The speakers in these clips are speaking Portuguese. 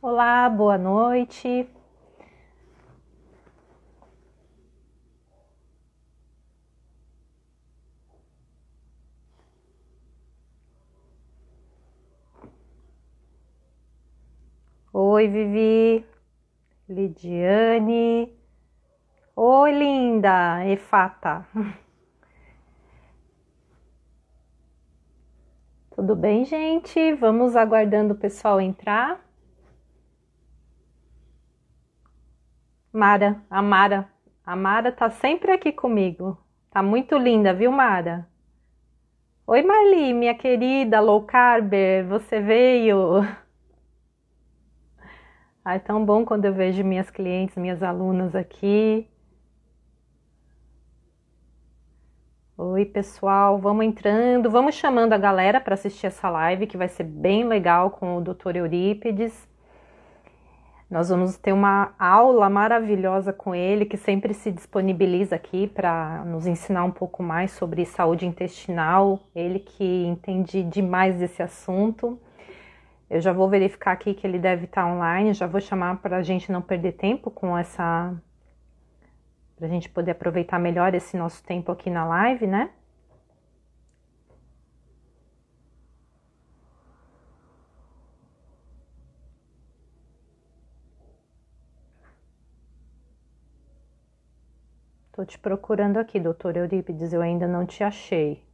Olá, boa noite. Oi, Vivi, Lidiane. Oi, linda, Efata. Tudo bem, gente? Vamos aguardando o pessoal entrar. A Mara tá sempre aqui comigo. Tá muito linda, viu, Mara? Oi, Marli, minha querida low carber, você veio? Ai, tão bom quando eu vejo minhas clientes, minhas alunas aqui. Oi, pessoal, vamos entrando, vamos chamando a galera para assistir essa live que vai ser bem legal com o Dr. Eurípides. Nós vamos ter uma aula maravilhosa com ele, que sempre se disponibiliza aqui para nos ensinar um pouco mais sobre saúde intestinal. Ele que entende demais desse assunto. Eu já vou verificar aqui que ele deve estar online, já vou chamar para a gente não perder tempo com essa... para a gente poder aproveitar melhor esse nosso tempo aqui na live, né? Tô te procurando aqui, doutor Eurípides, eu ainda não te achei.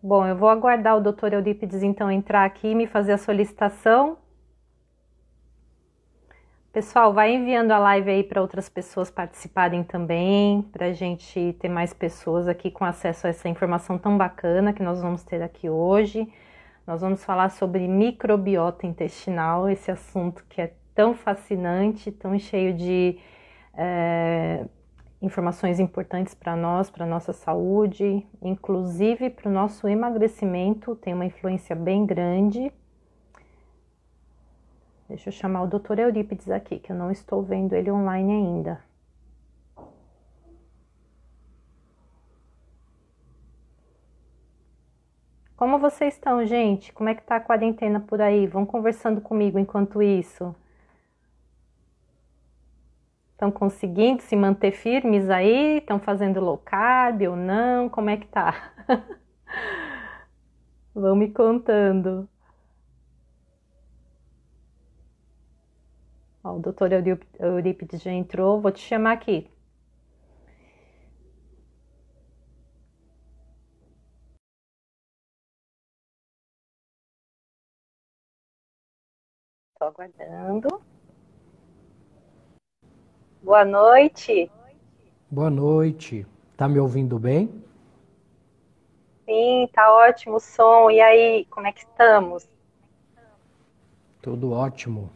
Bom, eu vou aguardar o doutor Eurípides então entrar aqui e me fazer a solicitação. Pessoal, vai enviando a live aí para outras pessoas participarem também, para a gente ter mais pessoas aqui com acesso a essa informação tão bacana que nós vamos ter aqui hoje. Nós vamos falar sobre microbiota intestinal, esse assunto que é tão fascinante, tão cheio de informações importantes para nós, para a nossa saúde, inclusive para o nosso emagrecimento, tem uma influência bem grande. Deixa eu chamar o Dr. Eurípides aqui, que eu não estou vendo ele online ainda. Como vocês estão, gente? Como é que tá a quarentena por aí? Vão conversando comigo enquanto isso. Estão conseguindo se manter firmes aí? Estão fazendo low carb ou não? Como é que tá? Vão me contando. Ó, o doutor Eurípides já entrou, vou te chamar aqui. Estou aguardando. Boa noite. Boa noite. Tá me ouvindo bem? Sim, tá ótimo o som. E aí, como é que estamos? Tudo ótimo.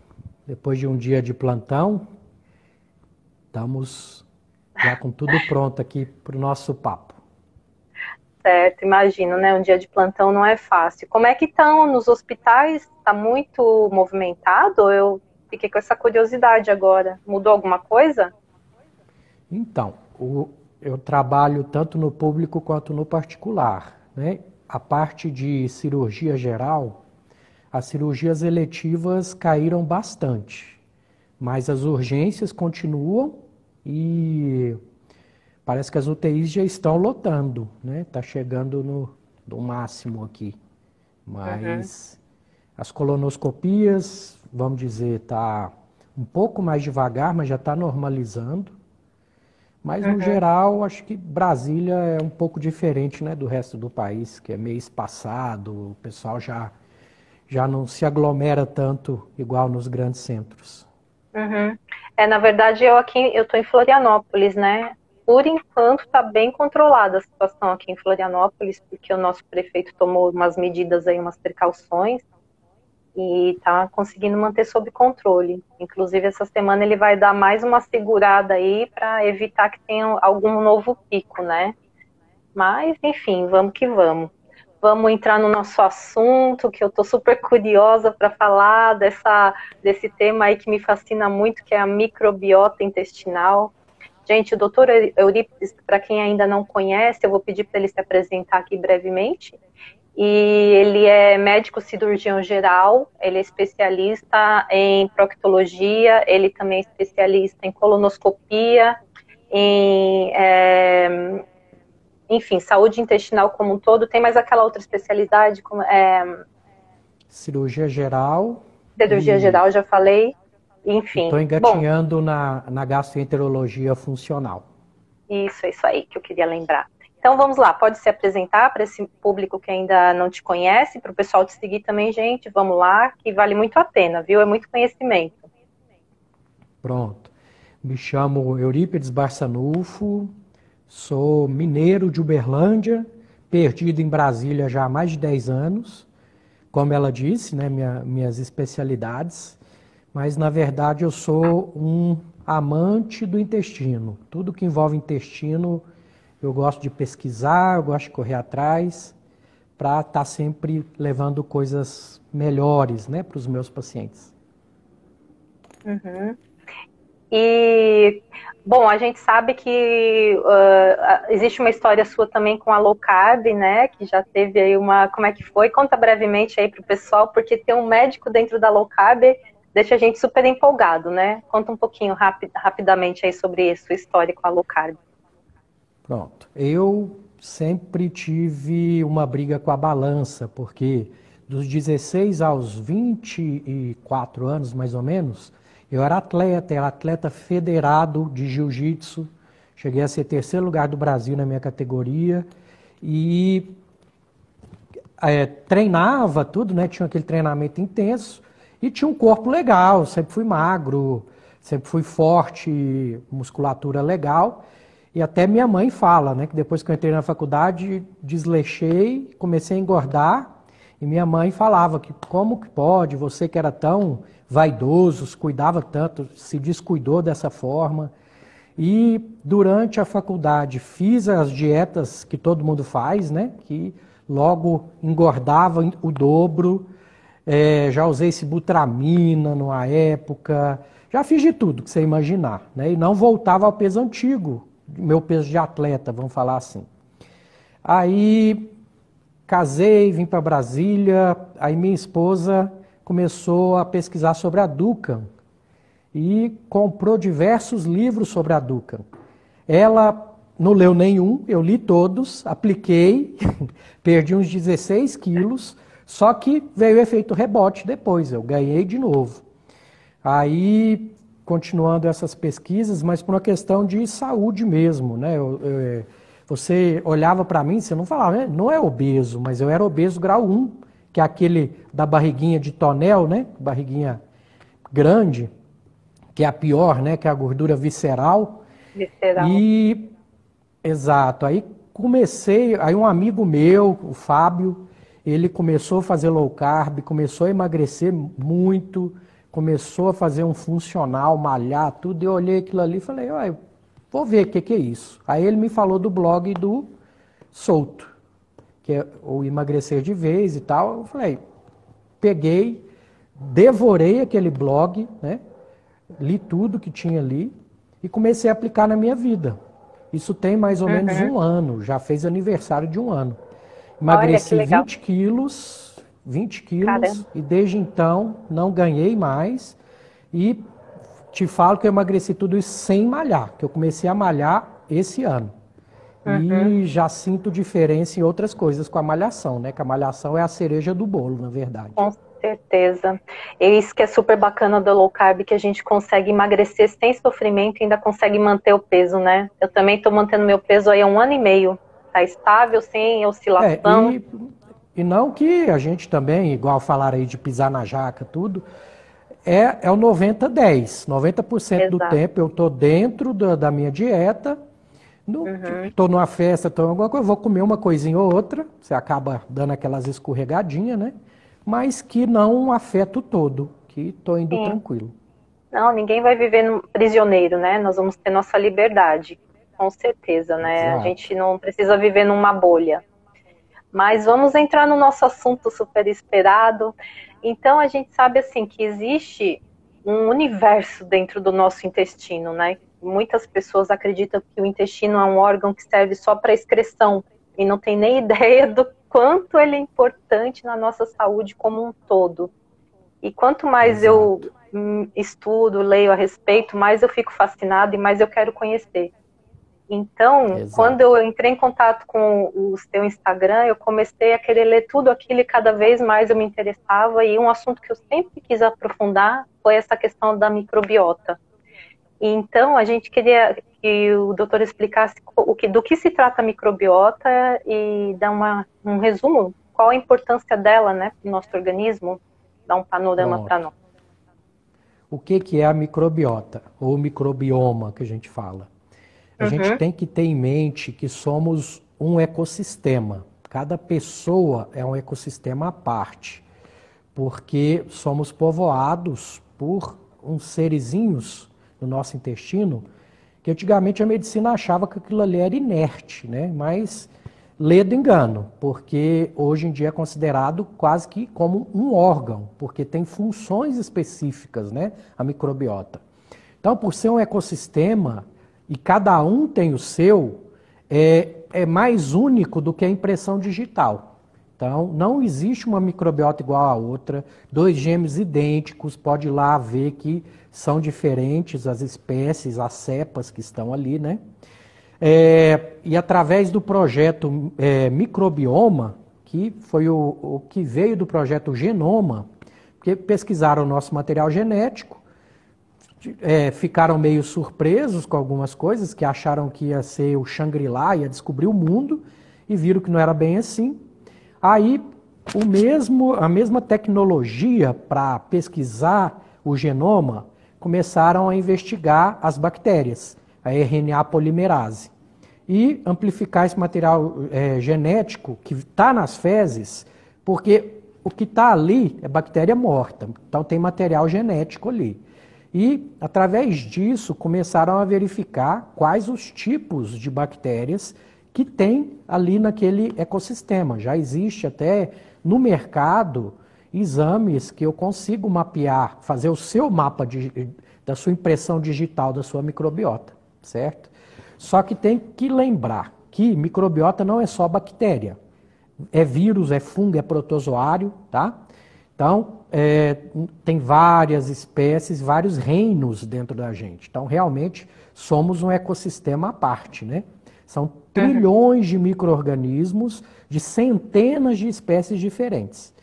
Depois de um dia de plantão, estamos já com tudo pronto aqui para o nosso papo. Certo, imagino, né? Um dia de plantão não é fácil. Como é que estão nos hospitais? Está muito movimentado? Eu fiquei com essa curiosidade agora. Mudou alguma coisa? Então, eu trabalho tanto no público quanto no particular, né? A parte de cirurgia geral, as cirurgias eletivas caíram bastante, mas as urgências continuam e parece que as UTIs já estão lotando, né? Tá chegando no máximo aqui. Uhum, Mas as colonoscopias, vamos dizer, tá um pouco mais devagar, mas já está normalizando. Mas no uhum. geral, acho que Brasília é um pouco diferente, né, do resto do país, que é meio espaçado, o pessoal já não se aglomera tanto igual nos grandes centros. Uhum. Na verdade, eu tô em Florianópolis, né? Por enquanto está bem controlada a situação aqui em Florianópolis, porque o nosso prefeito tomou umas medidas aí, umas precauções, e está conseguindo manter sob controle. Inclusive, essa semana ele vai dar mais uma segurada aí para evitar que tenha algum novo pico, né? Mas, enfim, vamos que vamos. Vamos entrar no nosso assunto, que eu estou super curiosa para falar desse tema aí que me fascina muito, que é a microbiota intestinal. Gente, o doutor Eurípides, para quem ainda não conhece, eu vou pedir para ele se apresentar aqui brevemente. E ele é médico cirurgião geral, ele é especialista em proctologia, ele também é especialista em colonoscopia, enfim, saúde intestinal como um todo. Tem mais aquela outra especialidade, cirurgia geral. Cirurgia geral, já falei. Enfim. Estou engatinhando na gastroenterologia funcional. Isso, é isso aí que eu queria lembrar. Então vamos lá, pode se apresentar para esse público que ainda não te conhece, para o pessoal te seguir também, gente, vamos lá, que vale muito a pena, viu? É muito conhecimento. Pronto. Me chamo Eurípides Barçanufo, sou mineiro de Uberlândia, perdido em Brasília já há mais de 10 anos, como ela disse, né, minhas especialidades, mas na verdade eu sou um amante do intestino. Tudo que envolve intestino eu gosto de pesquisar, eu gosto de correr atrás para estar sempre levando coisas melhores, né, para os meus pacientes. Uhum. E, bom, a gente sabe que existe uma história sua também com a low carb, né, que já teve aí como é que foi? Conta brevemente aí para o pessoal, porque ter um médico dentro da low carb deixa a gente super empolgado, né? Conta um pouquinho rapidamente aí sobre sua história com a low carb. Pronto. Eu sempre tive uma briga com a balança, porque dos 16 aos 24 anos, mais ou menos, eu era atleta federado de jiu-jitsu, cheguei a ser terceiro lugar do Brasil na minha categoria e treinava tudo, né? Tinha aquele treinamento intenso e tinha um corpo legal, sempre fui magro, sempre fui forte, musculatura legal. E até minha mãe fala, né, que depois que eu entrei na faculdade, desleixei, comecei a engordar, e minha mãe falava que como que pode, você que era tão vaidoso, cuidava tanto, se descuidou dessa forma. E durante a faculdade fiz as dietas que todo mundo faz, né, que logo engordava o dobro, já usei sibutramina numa época, já fiz de tudo que você imaginar, né, e não voltava ao peso antigo, meu peso de atleta, vamos falar assim. Aí casei, vim para Brasília, aí minha esposa começou a pesquisar sobre a Dukan e comprou diversos livros sobre a Dukan. Ela não leu nenhum, eu li todos, apliquei, perdi uns 16 quilos, só que veio o efeito rebote depois, eu ganhei de novo. Aí continuando essas pesquisas, mas por uma questão de saúde mesmo, né? Você olhava para mim, você não falava, não é obeso, mas eu era obeso grau 1, que é aquele da barriguinha de tonel, né? Barriguinha grande, que é a pior, né? Que é a gordura visceral. Visceral. Exato. Aí aí um amigo meu, o Fábio, ele começou a fazer low carb, começou a emagrecer muito, começou a fazer um funcional, malhar, tudo, e eu olhei aquilo ali e falei, vou ver o que é isso. Aí ele me falou do blog do Souto, que é o Emagrecer de Vez e tal. Eu falei, peguei, devorei aquele blog, né? Li tudo que tinha ali e comecei a aplicar na minha vida. Isso tem mais ou menos um ano, já fez aniversário de um ano. Emagreci 20 quilos, Caramba. E desde então não ganhei mais e te falo que eu emagreci tudo isso sem malhar, que eu comecei a malhar esse ano. E já sinto diferença em outras coisas com a malhação, né? Que a malhação é a cereja do bolo, na verdade. Com certeza. E isso que é super bacana do low carb, que a gente consegue emagrecer sem sofrimento e ainda consegue manter o peso, né? Eu também estou mantendo meu peso aí há 1 ano e meio. Tá estável, sem oscilação. E não que a gente também, igual falaram aí de pisar na jaca, tudo, é o 90-10. 90% do tempo eu estou dentro da minha dieta, estou numa festa, estou em alguma coisa, vou comer uma coisinha ou outra, você acaba dando aquelas escorregadinhas, né? Mas que não afeta o todo, que estou indo tranquilo. Não, ninguém vai viver prisioneiro, né? Nós vamos ter nossa liberdade, com certeza, né? Exato. A gente não precisa viver numa bolha. Mas vamos entrar no nosso assunto super esperado. Então, a gente sabe, assim, que existe um universo dentro do nosso intestino, né? muitas pessoas acreditam que o intestino é um órgão que serve só para excreção e não tem nem ideia do quanto ele é importante na nossa saúde como um todo. E quanto mais eu estudo, leio a respeito, mais eu fico fascinada e mais eu quero conhecer. Então, quando eu entrei em contato com o seu Instagram, eu comecei a querer ler tudo aquilo e cada vez mais eu me interessava. E um assunto que eu sempre quis aprofundar foi essa questão da microbiota. E então, a gente queria que o doutor explicasse do que se trata a microbiota e dar um resumo, qual a importância dela, né, no nosso organismo, dar um panorama para nós. O que é a microbiota, ou microbioma, que a gente fala? A gente tem que ter em mente que somos um ecossistema. Cada pessoa é um ecossistema à parte, porque somos povoados por uns serizinhos no nosso intestino, que antigamente a medicina achava que aquilo ali era inerte, né? Mas ledo engano, porque hoje em dia é considerado quase que como um órgão, porque tem funções específicas, né? A microbiota. Então, por ser um ecossistema, e cada um tem o seu, é mais único do que a impressão digital. Então, não existe uma microbiota igual à outra, dois gêmeos idênticos, pode ir lá ver que são diferentes as espécies, as cepas que estão ali, né? E através do projeto Microbioma, que foi o que veio do projeto Genoma, porque pesquisaram o nosso material genético, ficaram meio surpresos com algumas coisas, que acharam que ia ser o Shangri-La, ia descobrir o mundo, e viram que não era bem assim. Aí, a mesma tecnologia para pesquisar o genoma, começaram a investigar as bactérias, a RNA polimerase, e amplificar esse material genético que está nas fezes, porque o que está ali é bactéria morta, então tem material genético ali. E, através disso, começaram a verificar quais os tipos de bactérias que tem ali naquele ecossistema. Já existe até no mercado exames que eu consigo mapear, fazer o seu mapa da sua impressão digital da sua microbiota, certo? Só que tem que lembrar que microbiota não é só bactéria. É vírus, é fungo, é protozoário, tá? Então, tem várias espécies, vários reinos dentro da gente. Então, realmente, somos um ecossistema à parte, né? São trilhões de micro-organismos de centenas de espécies diferentes.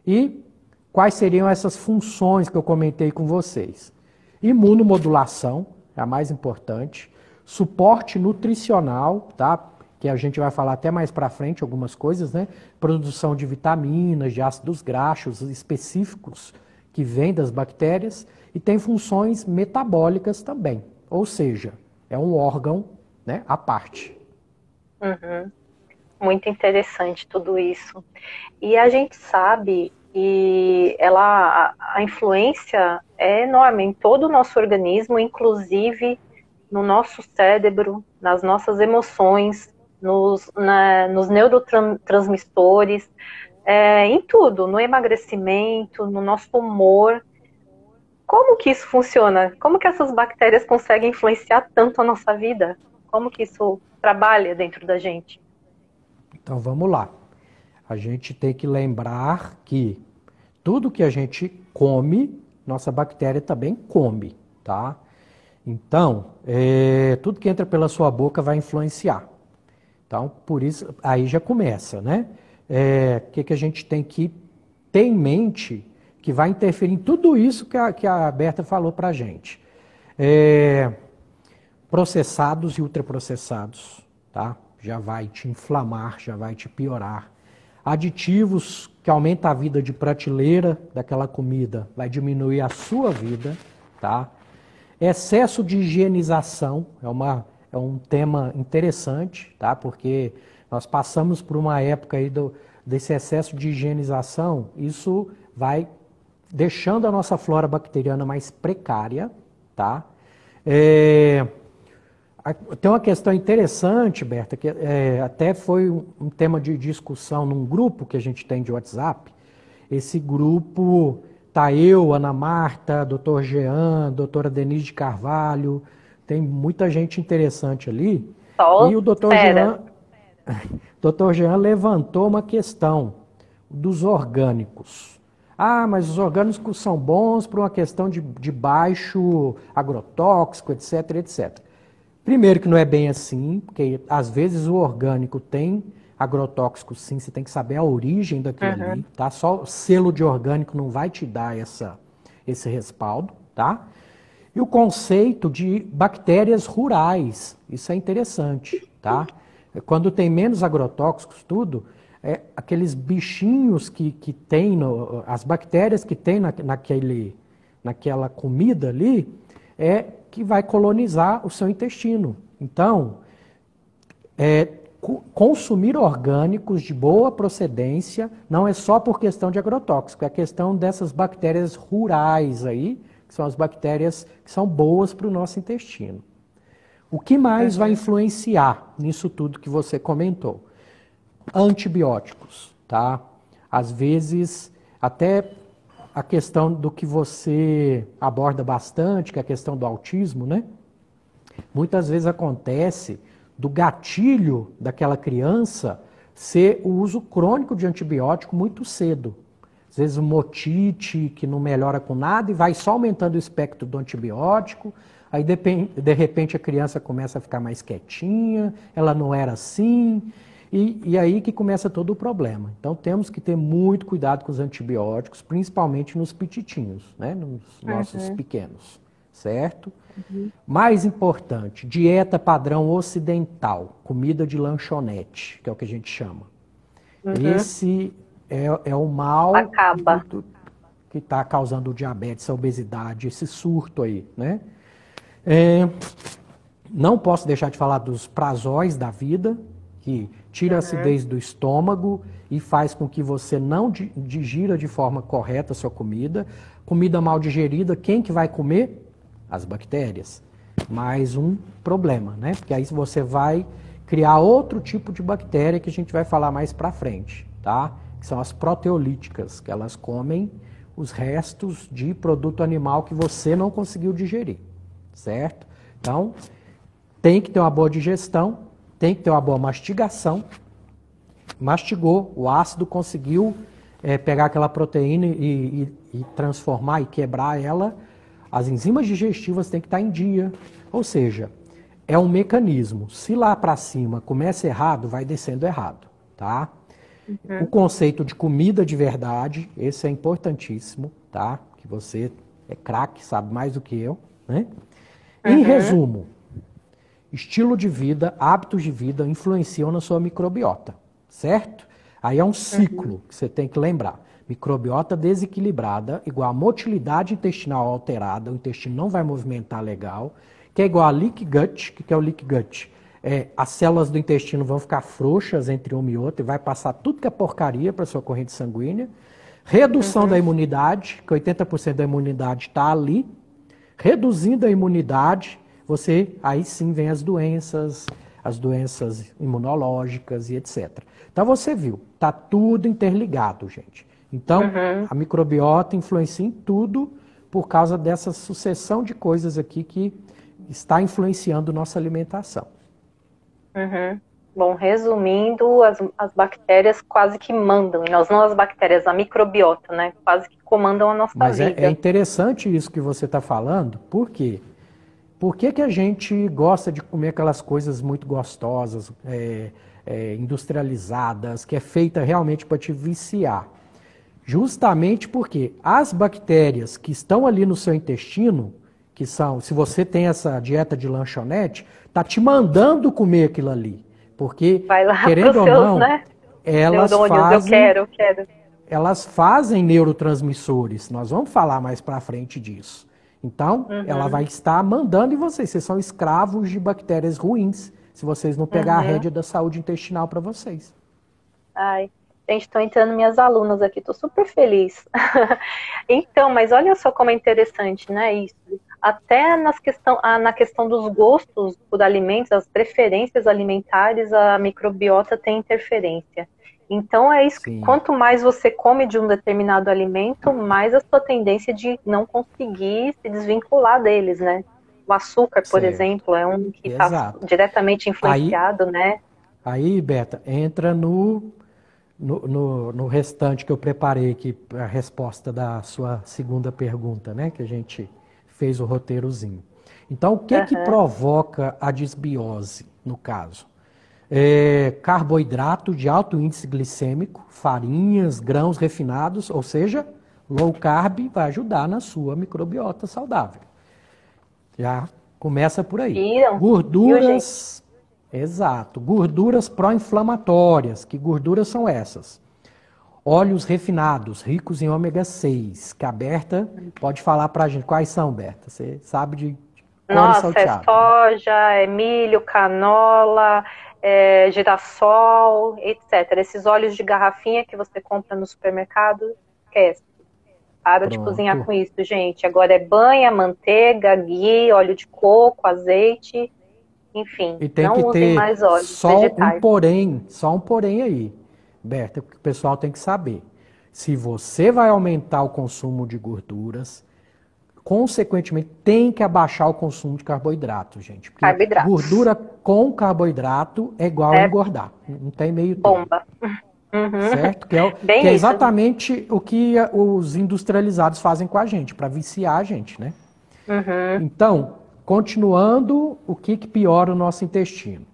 E quais seriam essas funções que eu comentei com vocês? Imunomodulação, é a mais importante. Suporte nutricional, tá? Que a gente vai falar até mais para frente algumas coisas, né? Produção de vitaminas, de ácidos graxos específicos que vêm das bactérias, e tem funções metabólicas também, ou seja, é um órgão, né, à parte. Muito interessante tudo isso. E a gente sabe que a influência é enorme em todo o nosso organismo, inclusive no nosso cérebro, nas nossas emoções, nos neurotransmissores, em tudo, no emagrecimento, no nosso humor. Como que isso funciona? Como que essas bactérias conseguem influenciar tanto a nossa vida? Como que isso trabalha dentro da gente? Então vamos lá. A gente tem que lembrar que tudo que a gente come, nossa bactéria também come, tá? Então, tudo que entra pela sua boca vai influenciar. Então, por isso, aí já começa, né? O que a gente tem que ter em mente que vai interferir em tudo isso que a Berta falou pra gente. Processados e ultraprocessados, tá? Já vai te inflamar, já vai te piorar. Aditivos que aumentam a vida de prateleira daquela comida, vai diminuir a sua vida, tá? Excesso de higienização é um tema interessante, tá? Porque nós passamos por uma época aí desse excesso de higienização, isso vai deixando a nossa flora bacteriana mais precária, tá? Tem uma questão interessante, Berta, que até foi um tema de discussão num grupo que a gente tem de WhatsApp. Esse grupo tá eu, Ana Marta, Dr. Jean, doutora Denise de Carvalho, tem muita gente interessante ali. Só E o Dr. Jean levantou uma questão dos orgânicos. Ah, mas os orgânicos são bons por uma questão de baixo agrotóxico, etc, etc. Primeiro que não é bem assim, porque às vezes o orgânico tem agrotóxico sim, você tem que saber a origem daquilo ali, tá? Só o selo de orgânico não vai te dar esse respaldo, tá? E o conceito de bactérias rurais, isso é interessante, tá? Quando tem menos agrotóxicos, tudo, aqueles bichinhos que tem, as bactérias que tem naquela comida ali, que vai colonizar o seu intestino. Então, consumir orgânicos de boa procedência não é só por questão de agrotóxico, é questão dessas bactérias rurais aí, que são as bactérias que são boas para o nosso intestino. O que mais vai influenciar nisso tudo que você comentou? Antibióticos, tá? Às vezes, até a questão do que você aborda bastante, que é a questão do autismo, né? Muitas vezes acontece do gatilho daquela criança ser o uso crônico de antibiótico muito cedo. Às vezes uma otite que não melhora com nada e vai só aumentando o espectro do antibiótico, aí de repente a criança começa a ficar mais quietinha, ela não era assim, e aí que começa todo o problema. Então temos que ter muito cuidado com os antibióticos, principalmente nos pititinhos, né? Nos nossos pequenos, certo? Mais importante, dieta padrão ocidental, comida de lanchonete, que é o que a gente chama. Esse é o mal que está causando o diabetes, a obesidade, esse surto aí, né? Não posso deixar de falar dos prazóis da vida, que tira a acidez do estômago e faz com que você não digira de forma correta a sua comida. Comida mal digerida, quem que vai comer? As bactérias. Mais um problema, né? Porque aí você vai criar outro tipo de bactéria que a gente vai falar mais pra frente, tá? Que são as proteolíticas, que elas comem os restos de produto animal que você não conseguiu digerir, certo? Então, tem que ter uma boa digestão, tem que ter uma boa mastigação. Mastigou, o ácido conseguiu pegar aquela proteína e transformar e quebrar ela. As enzimas digestivas têm que estar em dia. Ou seja, é um mecanismo. Se lá para cima começa errado, vai descendo errado, tá? O conceito de comida de verdade, esse é importantíssimo, tá? Que você é craque, sabe mais do que eu, né? Em resumo, estilo de vida, hábitos de vida influenciam na sua microbiota, certo? Aí é um ciclo que você tem que lembrar. Microbiota desequilibrada, igual a motilidade intestinal alterada, o intestino não vai movimentar legal, que é igual a leaky gut. O que é o leaky gut? As células do intestino vão ficar frouxas entre uma e outra e vai passar tudo que é porcaria para a sua corrente sanguínea. Redução da imunidade, que 80% da imunidade está ali. Reduzindo a imunidade, aí sim vem as doenças imunológicas e etc. Então você viu, está tudo interligado, gente. Então, a microbiota influencia em tudo por causa dessa sucessão de coisas aqui que está influenciando nossa alimentação. Bom, resumindo, as bactérias quase que mandam, e nós não as bactérias, a microbiota, né? Quase que comandam a nossa Mas vida. É interessante isso que você está falando, por quê? Por que a gente gosta de comer aquelas coisas muito gostosas, industrializadas, que é feita realmente para te viciar? Justamente porque as bactérias que estão ali no seu intestino, que são, se você tem essa dieta de lanchonete, tá te mandando comer aquilo ali. Porque, querendo ou não, né? Elas fazem neurotransmissores. Nós vamos falar mais pra frente disso. Então, ela vai estar mandando em vocês. Vocês são escravos de bactérias ruins, se vocês não pegar a rédea da saúde intestinal para vocês. Ai, gente, estão entrando minhas alunas aqui, estou super feliz. Então, mas olha só como é interessante, né, isso. Até na questão dos gostos por alimentos, as preferências alimentares, a microbiota tem interferência. Então é isso, que quanto mais você come de um determinado alimento, mais a sua tendência de não conseguir se desvincular deles, né? O açúcar, por Certo. exemplo, é um que está Exato. diretamente influenciado, né? Aí, Berta, entra no restante que eu preparei aqui, a resposta da sua segunda pergunta, né? Que a gente fez o roteirozinho. Então, o que que Aham. provoca a disbiose, no caso? Carboidrato de alto índice glicêmico, farinhas, grãos refinados, ou seja, low carb vai ajudar na sua microbiota saudável. Já começa por aí. Viu, gente? Gorduras, exato, gorduras pró-inflamatórias. Que gorduras são essas? Óleos refinados, ricos em ômega 6, que a Berta pode falar pra gente quais são, Berta. Você sabe de cor e Nossa, é salteado. soja, é milho, canola, é girassol, etc. Esses óleos de garrafinha que você compra no supermercado, esquece. Para de cozinhar Pronto. com isso, gente. Agora é banha, manteiga, ghee, óleo de coco, azeite, enfim. E tem que Não usem ter mais óleos vegetais. só um porém aí, Berta, que o pessoal tem que saber. Se você vai aumentar o consumo de gorduras, consequentemente tem que abaixar o consumo de carboidrato, gente. Porque Carboidratos. gordura com carboidrato é igual a É engordar. Não tem meio termo. bomba. Uhum. Certo? Que Bem é isso. exatamente o que os industrializados fazem com a gente, para viciar a gente, né? Uhum. Então, continuando, o que piora o nosso intestino?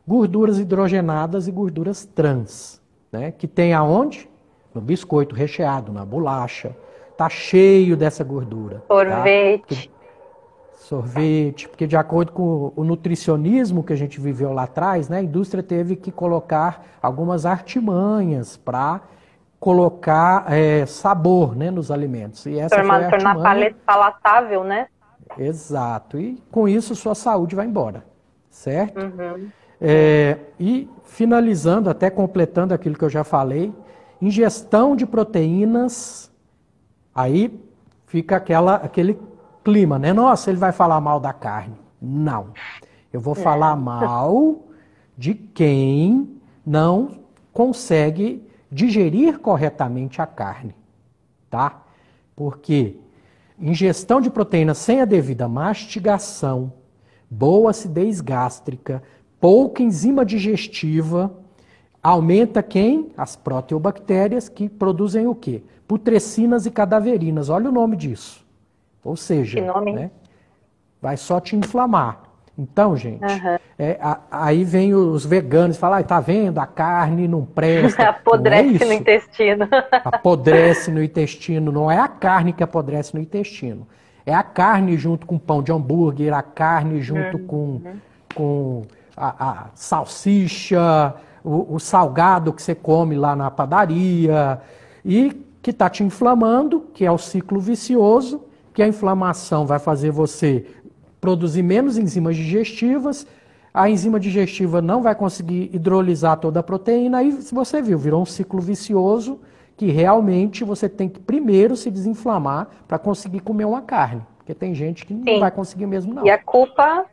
Gorduras hidrogenadas e gorduras trans, né? Que tem aonde? No biscoito recheado, na bolacha. Tá cheio dessa gordura. Sorvete. Tá? Sorvete, porque de acordo com o nutricionismo que a gente viveu lá atrás, né, a indústria teve que colocar algumas artimanhas para colocar sabor, né, nos alimentos. E essa foi a Tornar artimanha. palatável, né? Exato. E com isso sua saúde vai embora, certo? Uhum. E finalizando, até completando aquilo que eu já falei, ingestão de proteínas, aí fica aquele clima, né? Nossa, ele vai falar mal da carne. Não. Eu vou falar mal de quem não consegue digerir corretamente a carne, tá? Porque ingestão de proteínas sem a devida mastigação, boa acidez gástrica, pouca enzima digestiva, aumenta quem? As proteobactérias que produzem o quê? Putrecinas e cadaverinas. Olha o nome disso. Ou seja, Que nome, né, vai só te inflamar. Então, gente, Uhum. aí vem os veganos e falam, tá vendo, a carne não presta. Apodrece Não é isso. no intestino. Apodrece no intestino. Não é a carne que apodrece no intestino. É a carne junto com pão de hambúrguer, a carne junto com a salsicha, o salgado que você come lá na padaria, e que está te inflamando, que é o ciclo vicioso, que a inflamação vai fazer você produzir menos enzimas digestivas, a enzima digestiva não vai conseguir hidrolisar toda a proteína, aí você viu, virou um ciclo vicioso que realmente você tem que primeiro se desinflamar para conseguir comer uma carne, porque tem gente que não vai conseguir mesmo não. E a culpa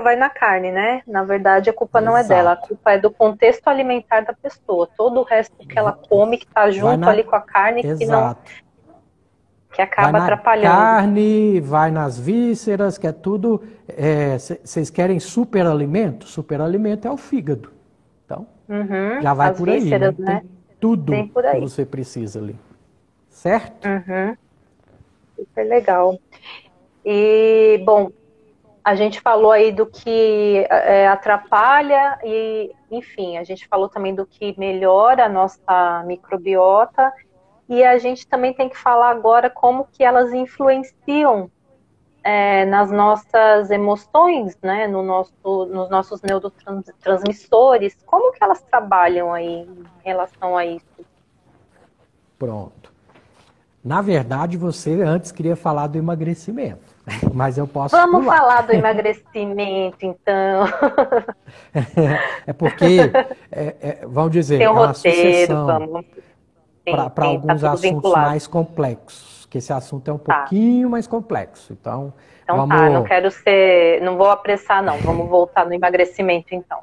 vai na carne, né? Na verdade, a culpa não é dela, a culpa é do contexto alimentar da pessoa, todo o resto que ela come, que está junto ali com a carne, que acaba atrapalhando. Carne, vai nas vísceras, que é tudo. Vocês querem superalimento? Superalimento é o fígado. Então, já vai por aí. Vísceras, né? Tem tudo que você precisa ali. Certo? Super legal. E, bom, a gente falou aí do que atrapalha e, enfim, a gente falou também do que melhora a nossa microbiota. E a gente também tem que falar agora como que elas influenciam nas nossas emoções, né? Nos nossos neurotransmissores. Como que elas trabalham aí em relação a isso? Pronto. Na verdade, você antes queria falar do emagrecimento, mas eu posso Vamos pular. falar do emagrecimento, então. É porque, vamos dizer, tem um uma roteiro, sucessão para alguns tá assuntos vinculado. mais complexos, que esse assunto é um pouquinho mais complexo. Então vamos... não vou apressar não, vamos voltar no emagrecimento então.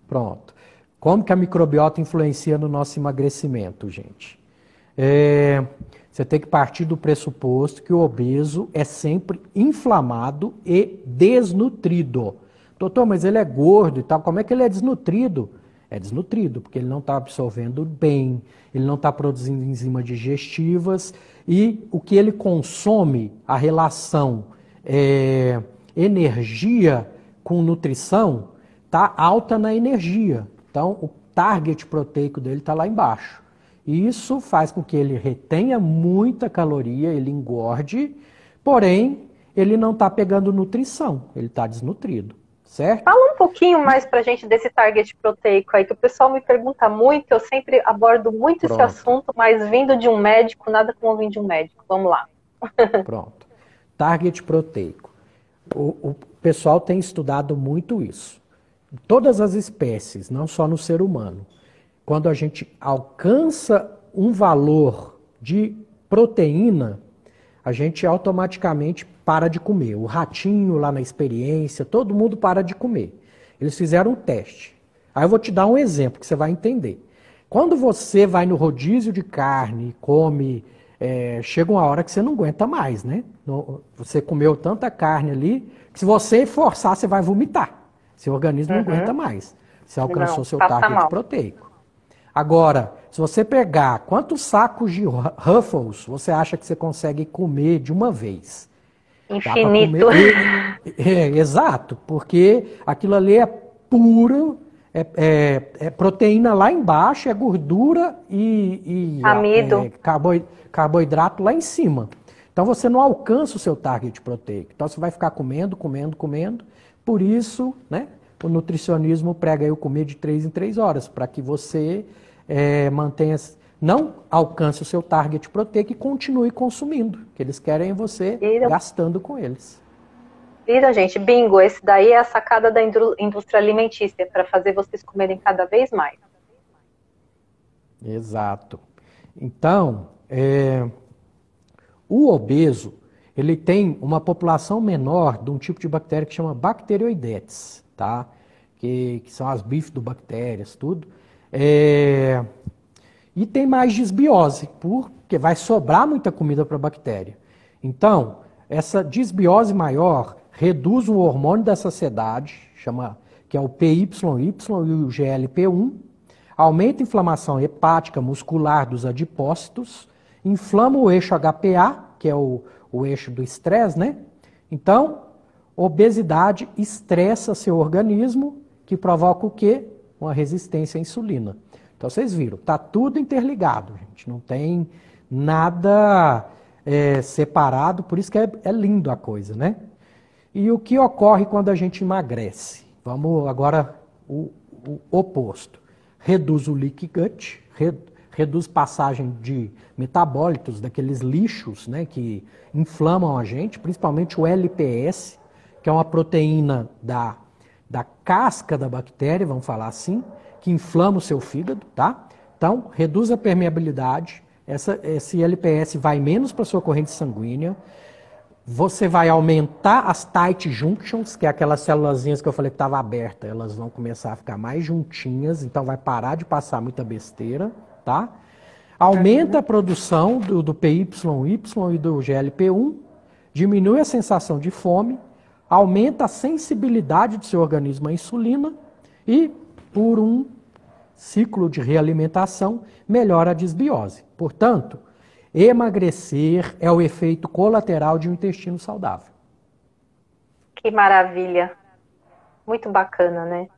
Pronto. Como que a microbiota influencia no nosso emagrecimento, gente? Você tem que partir do pressuposto que o obeso é sempre inflamado e desnutrido. Doutor, mas ele é gordo e tal, como é que ele é desnutrido? É desnutrido, porque ele não está absorvendo bem, ele não está produzindo enzimas digestivas e o que ele consome, a relação energia com nutrição, está alta na energia. Então, o target proteico dele está lá embaixo. E isso faz com que ele retenha muita caloria, ele engorde, porém, ele não está pegando nutrição, ele está desnutrido, certo? Fala um pouquinho mais pra gente desse target proteico aí, que o pessoal me pergunta muito, eu sempre abordo muito esse assunto, mas vindo de um médico, nada como vir de um médico. Vamos lá. Pronto. Target proteico. O pessoal tem estudado muito isso. Todas as espécies, não só no ser humano. Quando a gente alcança um valor de proteína, a gente automaticamente para de comer. O ratinho lá na experiência, todo mundo para de comer. Eles fizeram um teste. Aí eu vou te dar um exemplo que você vai entender. Quando você vai no rodízio de carne, come, chega uma hora que você não aguenta mais, né? Você comeu tanta carne ali, que se você forçar, você vai vomitar. Seu organismo não aguenta mais. Você alcançou seu target proteico. Agora, se você pegar quantos sacos de Ruffles você acha que você consegue comer de uma vez? Infinito. Exato, porque aquilo ali é puro, é proteína lá embaixo, é gordura e amido. Carboidrato lá em cima. Então você não alcança o seu target proteico. Então você vai ficar comendo. Por isso, né, o nutricionismo prega eu comer de 3 em 3 horas, para que você mantenha, não alcance o seu target proteico e continue consumindo. O que eles querem é você gastando com eles. Viram, gente? Bingo, esse daí é a sacada da indústria alimentícia, para fazer vocês comerem cada vez mais. Exato. Então, o obeso, ele tem uma população menor de um tipo de bactéria que chama Bacteroidetes, tá? Que são as bifidobactérias, tudo. E tem mais disbiose, porque vai sobrar muita comida para a bactéria. Então, essa disbiose maior reduz o hormônio da saciedade, que é o PYY e o GLP-1, aumenta a inflamação hepática muscular dos adipócitos, inflama o eixo HPA, que é o eixo do estresse, né? Então, obesidade estressa seu organismo, que provoca o quê? Uma resistência à insulina. Então, vocês viram, tá tudo interligado, gente. Não tem nada separado, por isso que é lindo a coisa, né? E o que ocorre quando a gente emagrece? Vamos agora o oposto. Reduz o leaky gut, reduz passagem de metabólitos, daqueles lixos, né, que inflamam a gente, principalmente o LPS, que é uma proteína da casca da bactéria, vamos falar assim, que inflama o seu fígado, tá? Então, reduz a permeabilidade, esse LPS vai menos para a sua corrente sanguínea, você vai aumentar as tight junctions, que é aquelas célulazinhas que eu falei que estava aberta, elas vão começar a ficar mais juntinhas, então vai parar de passar muita besteira, tá? Aumenta a produção do PYY e do GLP-1, diminui a sensação de fome, aumenta a sensibilidade do seu organismo à insulina e, por um ciclo de realimentação, melhora a disbiose. Portanto, emagrecer é o efeito colateral de um intestino saudável. Que maravilha. Muito bacana, né?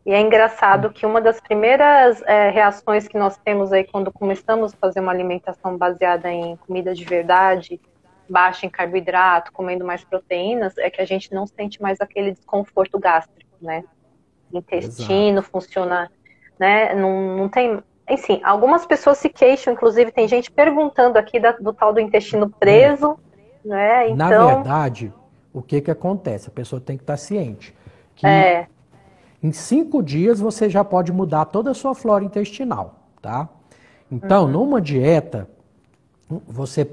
E é engraçado que uma das primeiras reações que nós temos aí quando começamos a fazer uma alimentação baseada em comida de verdade, baixa em carboidrato, comendo mais proteínas, é que a gente não sente mais aquele desconforto gástrico, né? O intestino funciona, né? Não tem... Enfim, algumas pessoas se queixam, inclusive tem gente perguntando aqui do tal do intestino preso, né? Então... Na verdade, o que acontece? A pessoa tem que estar ciente que em 5 dias você já pode mudar toda a sua flora intestinal, tá? Então, numa dieta,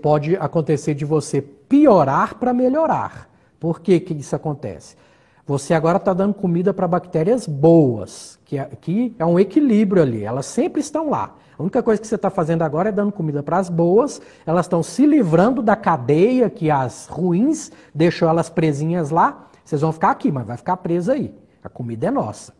pode acontecer de você piorar para melhorar. Por que isso acontece? você agora está dando comida para bactérias boas, que é um equilíbrio ali, elas sempre estão lá. A única coisa que você está fazendo agora é dando comida para as boas, elas estão se livrando da cadeia que as ruins deixou elas presinhas lá, vocês vão ficar aqui, mas vai ficar presa aí. A comida é nossa.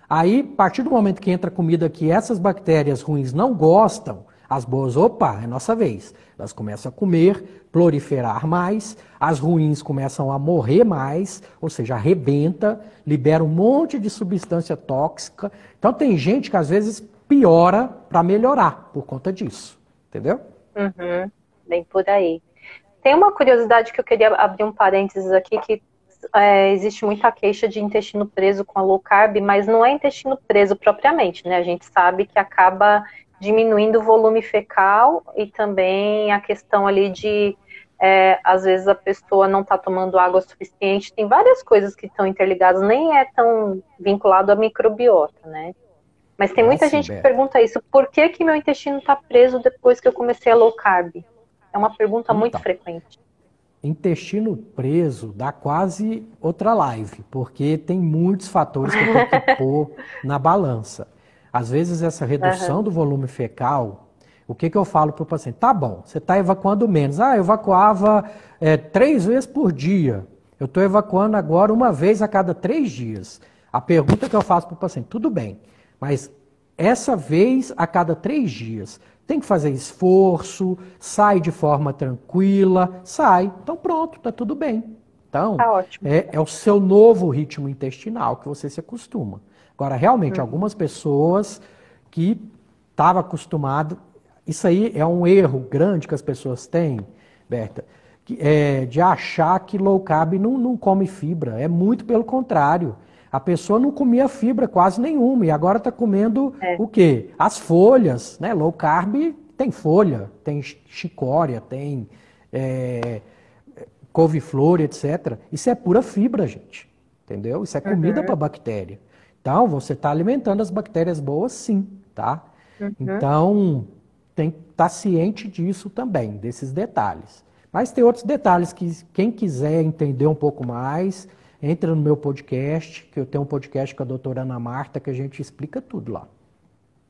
Aí, a partir do momento que entra comida que essas bactérias ruins não gostam, as boas, opa, é nossa vez. Elas começam a comer, proliferar mais, as ruins começam a morrer mais, ou seja, arrebenta, libera um monte de substância tóxica. Então tem gente que às vezes piora para melhorar por conta disso, entendeu? Uhum, bem por aí. Tem uma curiosidade que eu queria abrir um parênteses aqui, que existe muita queixa de intestino preso com a low carb, mas não é intestino preso propriamente, né? A gente sabe que acaba diminuindo o volume fecal e também a questão ali de, às vezes a pessoa não está tomando água suficiente. Tem várias coisas que estão interligadas, nem é tão vinculado à microbiota, né? Mas tem muita gente que pergunta isso, por que que meu intestino está preso depois que eu comecei a low carb? É uma pergunta muito frequente. Intestino preso dá quase outra live, porque tem muitos fatores que eu tenho que pôr na balança. Às vezes essa redução do volume fecal, o que eu falo para o paciente? Tá bom, você está evacuando menos. Eu evacuava 3 vezes por dia. Eu estou evacuando agora 1 vez a cada 3 dias. A pergunta que eu faço para o paciente, tudo bem, mas essa vez a cada 3 dias, tem que fazer esforço, sai de forma tranquila, sai. Então pronto, tá tudo bem. Então, tá ótimo. É o seu novo ritmo intestinal que você se acostuma. Agora, realmente, algumas pessoas que estavam acostumadas, isso aí é um erro grande que as pessoas têm, Berta, de achar que low carb não come fibra. É muito pelo contrário. A pessoa não comia fibra quase nenhuma e agora está comendo o quê? As folhas, né? Low carb tem folha, tem chicória, tem couve-flor, etc. Isso é pura fibra, gente. Entendeu? Isso é comida para bactéria. Então, você está alimentando as bactérias boas, sim, tá? Então, tem que estar ciente disso também, desses detalhes. Mas tem outros detalhes que quem quiser entender um pouco mais, entra no meu podcast, que eu tenho um podcast com a doutora Ana Marta, que a gente explica tudo lá.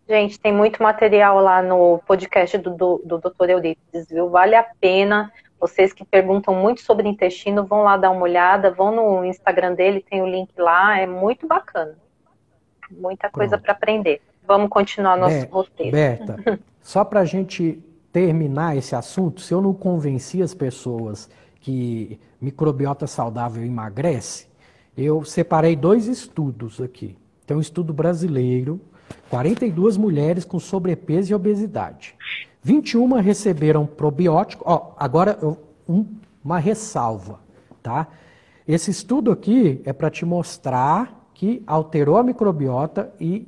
Gente, tem muito material lá no podcast do Dr. Eurípides, viu? Vale a pena. Vocês que perguntam muito sobre intestino, vão lá dar uma olhada, vão no Instagram dele, tem o link lá, é muito bacana. Muita coisa para aprender. Vamos continuar nosso roteiro. Berta, só para a gente terminar esse assunto, se eu não convenci as pessoas que microbiota saudável emagrece, eu separei 2 estudos aqui. Tem um estudo brasileiro, 42 mulheres com sobrepeso e obesidade. 21 receberam probiótico. Agora uma ressalva, tá? Esse estudo aqui é para te mostrar que alterou a microbiota e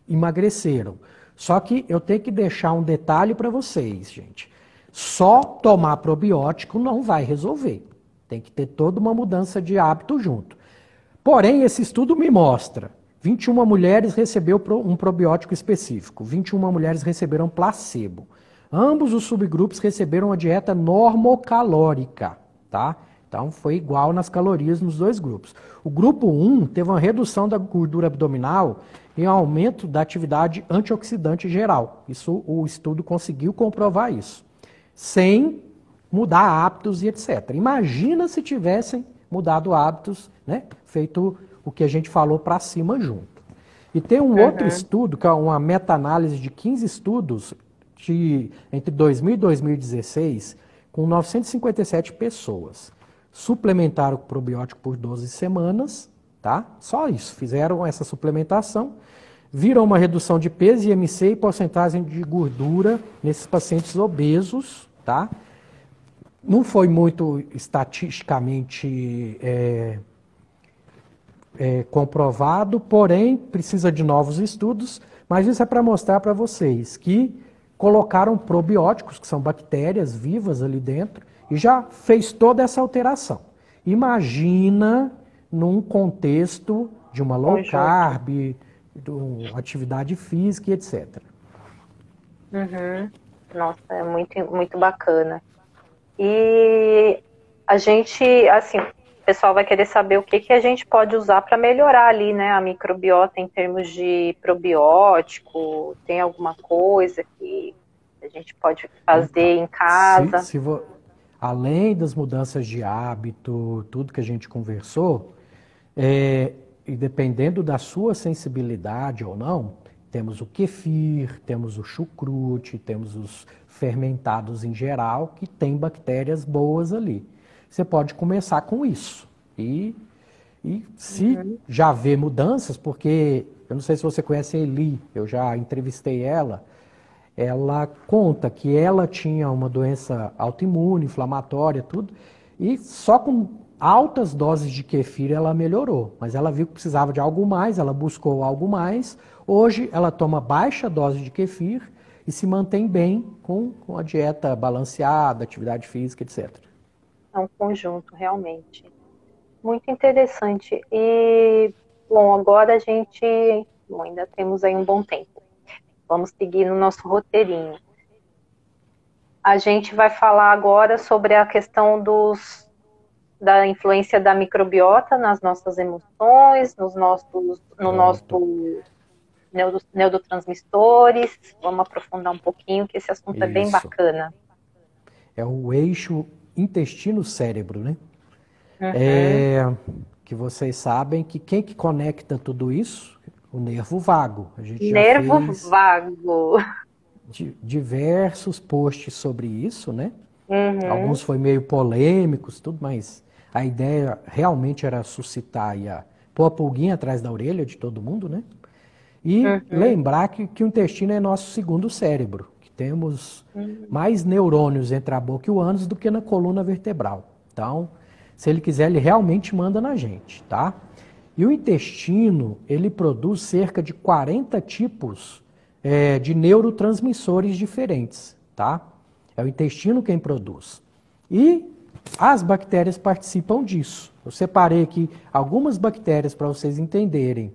emagreceram. Só que eu tenho que deixar um detalhe para vocês, gente. Só tomar probiótico não vai resolver. Tem que ter toda uma mudança de hábito junto. Porém, esse estudo me mostra, 21 mulheres receberam um probiótico específico, 21 mulheres receberam placebo. Ambos os subgrupos receberam uma dieta normocalórica, tá? Então, foi igual nas calorias nos 2 grupos. O grupo 1 teve uma redução da gordura abdominal e um aumento da atividade antioxidante geral. Isso, o estudo conseguiu comprovar isso. Sem mudar hábitos e etc. Imagina se tivessem mudado hábitos, né? Feito o que a gente falou para cima junto. E tem um outro estudo, que é uma meta-análise de 15 estudos entre 2000 e 2016, com 957 pessoas. Suplementaram o probiótico por 12 semanas, tá? Só isso, fizeram essa suplementação, viram uma redução de peso, IMC e porcentagem de gordura nesses pacientes obesos, tá? Não foi muito estatisticamente comprovado, porém precisa de novos estudos, mas isso é para mostrar para vocês que colocaram probióticos, que são bactérias vivas ali dentro, e já fez toda essa alteração. Imagina num contexto de uma low carb, de atividade física e etc. Nossa, é muito, muito bacana. E a gente, assim, pessoal vai querer saber o que, que a gente pode usar para melhorar ali, né, a microbiota em termos de probiótico. Tem alguma coisa que a gente pode fazer Então, em casa? além das mudanças de hábito, tudo que a gente conversou, e dependendo da sua sensibilidade ou não, temos o kefir, temos o chucrute, temos os fermentados em geral, que tem bactérias boas ali. Você pode começar com isso. E se já vê mudanças, porque eu não sei se você conhece a Eli, eu já entrevistei ela. Ela conta que ela tinha uma doença autoimune, inflamatória, tudo, e só com altas doses de kefir ela melhorou. Mas ela viu que precisava de algo mais, ela buscou algo mais. Hoje ela toma baixa dose de kefir e se mantém bem com a dieta balanceada, atividade física, etc. É um conjunto, realmente. Muito interessante. E, bom, agora a gente ainda temos aí um bom tempo. Vamos seguir no nosso roteirinho. A gente vai falar agora sobre a questão da influência da microbiota nas nossas emoções, no nosso neurotransmissores. Vamos aprofundar um pouquinho, que esse assunto é bem bacana. É o eixo intestino-cérebro, né? Que vocês sabem que quem que conecta tudo isso? O nervo vago. A gente nervo vago. Diversos posts sobre isso, né? Alguns foi meio polêmicos, tudo, mas a ideia realmente era suscitar e pôr a pulguinha atrás da orelha de todo mundo, né? E lembrar que o intestino é nosso segundo cérebro, que temos mais neurônios entre a boca e o ânus do que na coluna vertebral. Então, se ele quiser, ele realmente manda na gente, tá? E o intestino, ele produz cerca de 40 tipos de neurotransmissores diferentes, tá? É o intestino quem produz. E as bactérias participam disso. Eu separei aqui algumas bactérias para vocês entenderem.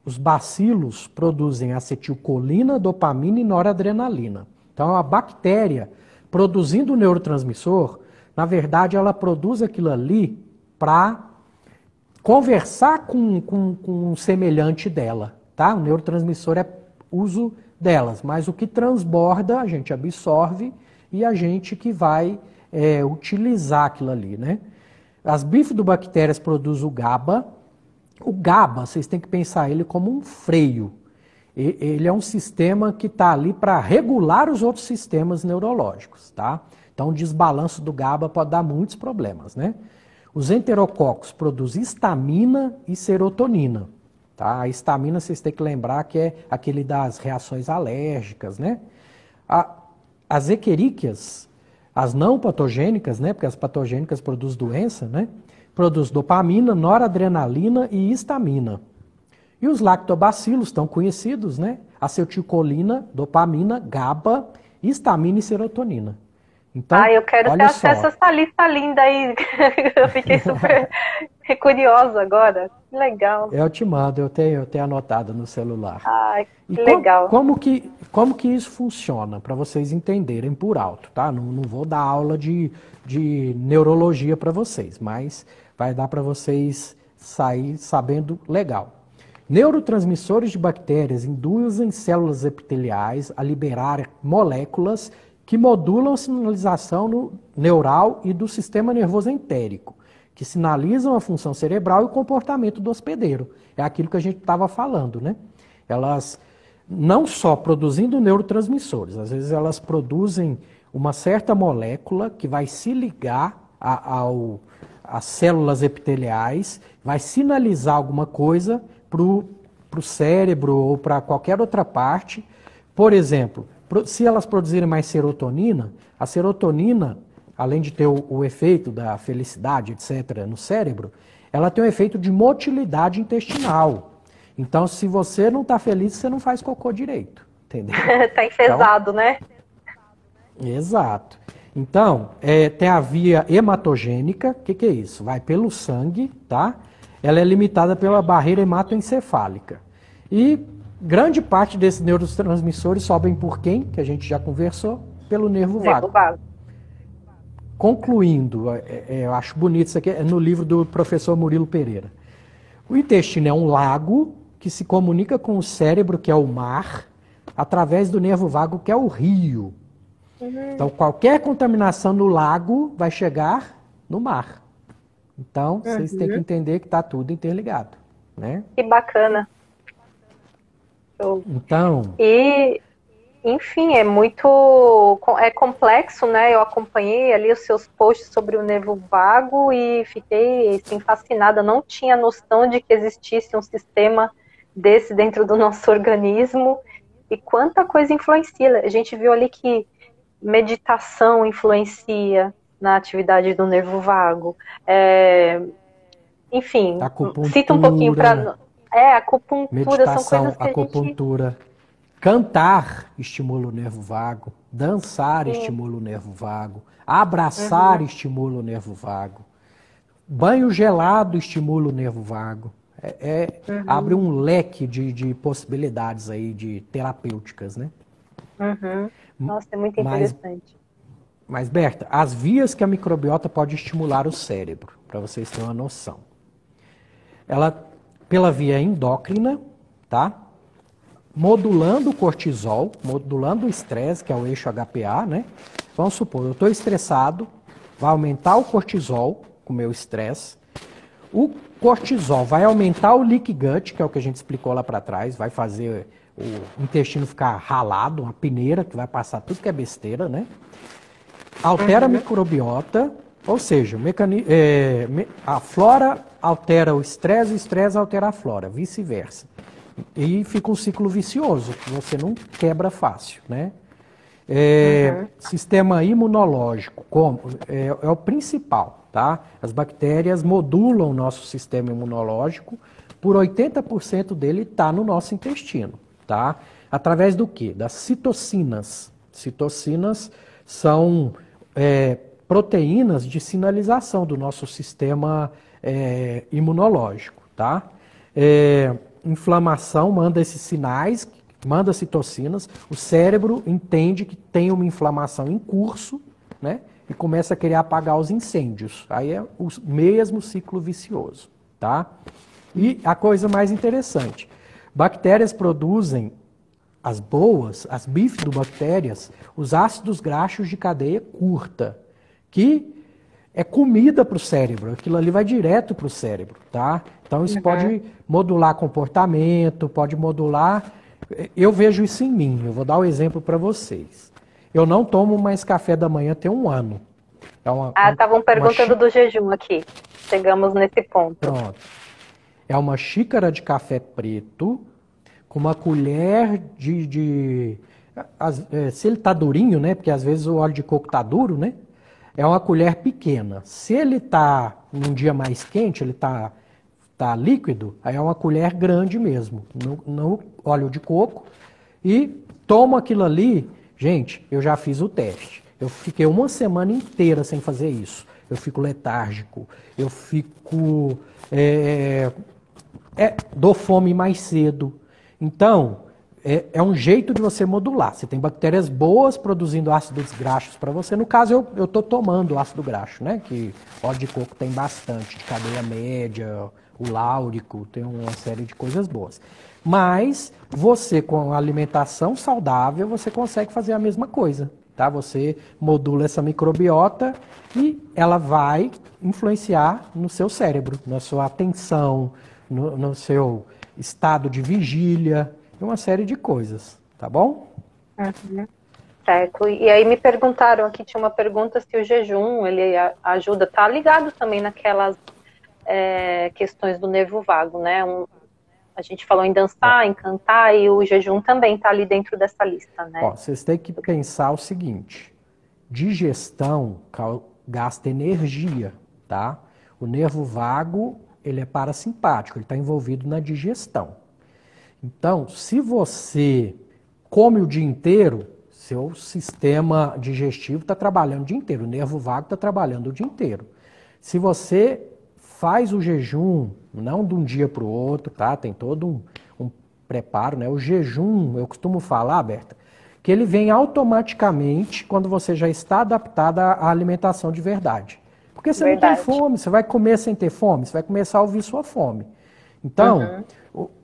Os bacilos produzem acetilcolina, dopamina e noradrenalina. Então, a bactéria produzindo o neurotransmissor, na verdade, ela produz aquilo ali para conversar com um semelhante dela, tá? O neurotransmissor é uso delas, mas o que transborda a gente absorve e a gente que vai utilizar aquilo ali, né? As bifidobactérias produzem o GABA. O GABA, vocês têm que pensar ele como um freio. Ele é um sistema que está ali para regular os outros sistemas neurológicos, tá? Então, o desbalanço do GABA pode dar muitos problemas, né? Os enterococos produzem histamina e serotonina. Tá? A histamina, vocês têm que lembrar que é aquele das reações alérgicas, né? As equeríqueas, as não patogênicas, né? Porque as patogênicas produzem doença, né? Produz dopamina, noradrenalina e histamina. E os lactobacilos, tão conhecidos, né? Acetilcolina, dopamina, GABA, histamina e serotonina. Então, eu quero ter acesso a essa lista linda aí. Eu fiquei super curiosa agora. Que legal. Eu te mando, eu tenho anotado no celular. Ai, que legal. Como que isso funciona, para vocês entenderem por alto, tá? Não vou dar aula de neurologia para vocês, mas vai dar para vocês sair sabendo legal. Neurotransmissores de bactérias induzem células epiteliais a liberar moléculas que modulam a sinalização neural e do sistema nervoso entérico, que sinalizam a função cerebral e o comportamento do hospedeiro. É aquilo que a gente estava falando, né? Elas não só produzindo neurotransmissores, às vezes elas produzem uma certa molécula que vai se ligar às células epiteliais, vai sinalizar alguma coisa para o cérebro ou para qualquer outra parte. Por exemplo, se elas produzirem mais serotonina, a serotonina, além de ter o efeito da felicidade, etc., no cérebro, ela tem um efeito de motilidade intestinal. Então, se você não está feliz, você não faz cocô direito, entendeu? Está enfesado, então, né? Exato. Então, tem a via hematogênica. O que é isso? Vai pelo sangue, tá? Ela é limitada pela barreira hematoencefálica. E grande parte desses neurotransmissores sobem por quem? Que a gente já conversou, pelo nervo vago. concluindo, eu acho bonito isso aqui, é no livro do professor Murilo Pereira. O intestino é um lago que se comunica com o cérebro, que é o mar, através do nervo vago, que é o rio. Então, qualquer contaminação no lago vai chegar no mar. Então, vocês têm que entender que está tudo interligado, né? Que bacana. Então... Enfim, é complexo, né? Eu acompanhei ali os seus posts sobre o nervo vago e fiquei assim, fascinada. Não tinha noção de que existisse um sistema desse dentro do nosso organismo e quanta coisa influencia. A gente viu ali que meditação influencia na atividade do nervo vago. Enfim, cita um pouquinho para... acupuntura, meditação, são coisas que acupuntura. Cantar estimula o nervo vago, dançar estimula o nervo vago, abraçar estimula o nervo vago, banho gelado estimula o nervo vago. Abre um leque de possibilidades aí de terapêuticas, né? Nossa, é muito interessante. Mas, Berta, as vias que a microbiota pode estimular o cérebro, para vocês terem uma noção. Ela, pela via endócrina, tá? Modulando o cortisol, modulando o estresse, que é o eixo HPA, né? Vamos supor, eu estou estressado, vai aumentar o cortisol com o meu estresse. O cortisol vai aumentar o leaky gut, que é o que a gente explicou lá para trás, vai fazer o intestino ficar ralado, uma peneira que vai passar tudo que é besteira, né? Altera a microbiota, ou seja, a flora altera o estresse altera a flora, vice-versa. E fica um ciclo vicioso, que você não quebra fácil, né? Sistema imunológico é o principal, tá? As bactérias modulam o nosso sistema imunológico, por 80% dele está no nosso intestino, tá? Através do quê? Das citocinas. Citocinas são proteínas de sinalização do nosso sistema imunológico, tá? Inflamação manda esses sinais, manda citocinas, o cérebro entende que tem uma inflamação em curso, né? E começa a querer apagar os incêndios. Aí é o mesmo ciclo vicioso, tá? E a coisa mais interessante, bactérias produzem as bifidobactérias, os ácidos graxos de cadeia curta, que é comida para o cérebro, aquilo ali vai direto para o cérebro, tá? Então isso pode modular comportamento, pode modular... Eu vejo isso em mim, eu vou dar um exemplo para vocês. Eu não tomo mais café da manhã tem um ano. Estavam perguntando do jejum aqui, chegamos nesse ponto. Pronto. É uma xícara de café preto, com uma colher se ele está durinho, né? Porque às vezes o óleo de coco está duro, né? É uma colher pequena. Se ele está num dia mais quente, ele está líquido, aí é uma colher grande mesmo, no óleo de coco. E tomo aquilo ali. Gente, eu já fiz o teste. Eu fiquei uma semana inteira sem fazer isso. Eu fico letárgico, eu fico... dou fome mais cedo. Então, é um jeito de você modular. Você tem bactérias boas produzindo ácidos graxos para você. No caso, eu estou tomando ácido graxo, né? Que óleo de coco tem bastante, de cadeia média, o láurico, tem uma série de coisas boas. Mas você, com alimentação saudável, você consegue fazer a mesma coisa, tá? Você modula essa microbiota e ela vai influenciar no seu cérebro, na sua atenção, no seu estado de vigília, uma série de coisas, tá bom? Certo. E aí me perguntaram, aqui tinha uma pergunta se o jejum, ele ajuda, tá ligado também naquelas questões do nervo vago, né? A gente falou em dançar, em cantar, e o jejum também está ali dentro dessa lista, né? Vocês têm que pensar o seguinte, digestão gasta energia, tá? O nervo vago, ele é parasimpático, ele está envolvido na digestão. Então, se você come o dia inteiro, seu sistema digestivo está trabalhando o dia inteiro, o nervo vago está trabalhando o dia inteiro. Se você faz o jejum, não de um dia para o outro, tá? Tem todo um preparo, né? O jejum, eu costumo falar, Berta, que ele vem automaticamente quando você já está adaptada à alimentação de verdade. Porque você não tem fome, você vai comer sem ter fome, você vai começar a ouvir sua fome. Então,